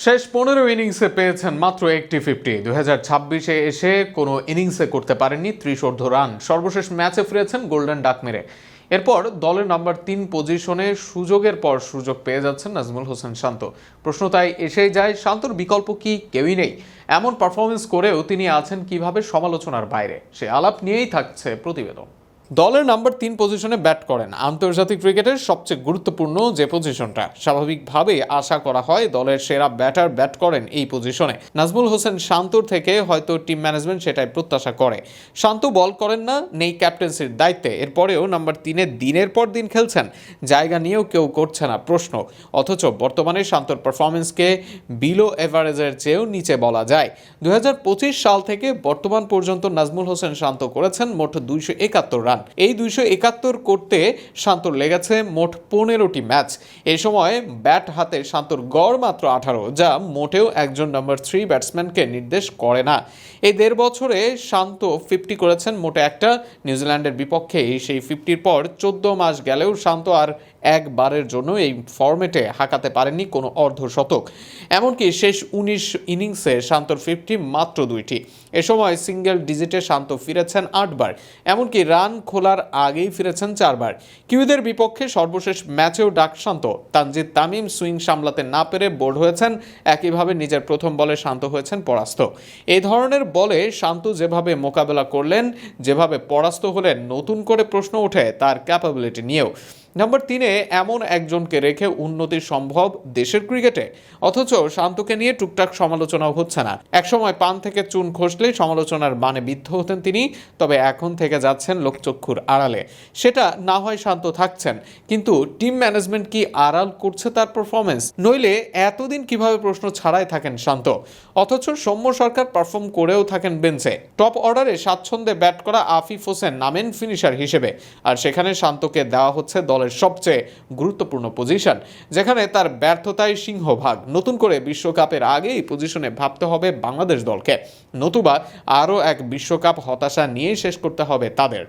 শেষ 15 ইনিংসে পেয়েছেন মাত্র একটি 50। 2026-এ এসে কোনো ইনিংসে করতে পারেননি 30 রান। সর্বশেষ ম্যাচে ফিরেছেন গোল্ডেন ডাক মেরে। এরপর দলের নাম্বার 3 পজিশনে সুযোগের পর সুযোগ পেয়ে যাচ্ছেন নাজমুল হোসেন শান্ত। প্রশ্ন তাই এসেই যায়, শান্তর বিকল্প কি কেউই নেই? এমন পারফরমেন্স করেও তিনি আছেন কিভাবে সমালোচনার বাইরে? সে আলাপ নিয়েই থাকছে প্রতিবেদন। দলের নাম্বার 3 পজিশনে ব্যাট করেন আন্তর্জাতিক ক্রিকেটের সবচেয়ে গুরুত্বপূর্ণ যে পজিশনটা। স্বাভাবিকভাবে আশা করা হয় দলের সেরা ব্যাটার ব্যাট করেন এই পজিশনে। নাজমুল হোসেন শান্তর থেকে হয়তো টিম ম্যানেজমেন্ট সেটাই প্রত্যাশা করে। শান্ত বল করেন না, নেই ক্যাপ্টেন্সির দায়িত্বে, এরপরেও নাম্বার 3-এ দিনের পর দিন খেলছেন। জায়গা নিয়েও কেউ করছে না প্রশ্ন। অথচ বর্তমানে শান্তর পারফরমেন্সকে বিলো এভারেজের চেয়েও নিচে বলা যায়। 2025 সাল থেকে বর্তমান পর্যন্ত নাজমুল হোসেন শান্ত করেছেন মোট 271 রান। এই 271 করতে শান্তর লেগেছে মোট 15টি ম্যাচ। এই সময় ব্যাট হাতে শান্তর গড় মাত্র 18, যা মোটেও একজন নাম্বার 3 ব্যাটসম্যানকে নির্দেশ করে না। এই 1.5 বছরে শান্ত 50 করেছেন মোটে একটা। নিউজিল্যান্ডের বিপক্ষে সেই 50-র পর 14 মাস গেলেও শান্ত আর একবারের জন্য এই ফরম্যাটে হাঁকাতে পারেননি কোনো অর্ধশতক। এমনকি শেষ 19 ইনিংসে শান্তর 50 মাত্র 2টি। এ সময় সিঙ্গেল ডিজিটে শান্ত ফিরেছেন 8 বার, এমনকি রান খোলার আগেই ফিরেছেন 4 বার। কিউইদের বিপক্ষে সর্বশেষ ম্যাচেও ডাক শান্ত। তানজিদ তামিম সুইং সামলাতে না পেরে বোর্ড হয়েছেন, একইভাবে নিজের প্রথম বলে শান্ত হয়েছেন পরাস্ত। এই ধরনের বলে শান্ত যেভাবে মোকাবেলা করলেন, যেভাবে পরাস্ত হলেন, নতুন করে প্রশ্ন ওঠে তার ক্যাপাবিলিটি নিয়েও। নাম্বার 3-এ এমন একজনকে রেখে উন্নতি সম্ভব দেশের ক্রিকেটে? অথচ শান্তকে নিয়ে টুকটাক সমালোচনাও হচ্ছে না। একসময় পান থেকে চুন খসলেই সমালোচনার বানে বিদ্ধ হতেন তিনি, তবে এখন থেকে যাচ্ছেন লোকচক্ষুর আড়ালে। সেটা না হয় শান্ত থাকছেন, কিন্তু টিম ম্যানেজমেন্ট কি আড়াল করছে তার পারফরমেন্স? নইলে এতদিন কিভাবে প্রশ্ন ছাড়াই থাকেন শান্ত? অথচ সৌম্য সরকার পারফর্ম করেও থাকেন বেঞ্চে। টপ অর্ডারে স্বাচ্ছন্দ্যে ব্যাট করা আফিফ হোসেন নামেন ফিনিশার হিসেবে, আর সেখানে শান্তকে দেওয়া হচ্ছে দলের সবচেয়ে গুরুত্বপূর্ণ পজিশন, যেখানে তার ব্যর্থতায় সিংহভাগ। নতুন করে বিশ্বকাপের আগে এই পজিশনে ভাবতে হবে বাংলাদেশ দলকে, নতুবা আরও এক বিশ্বকাপ হতাশা নিয়েই শেষ করতে হবে তাদের।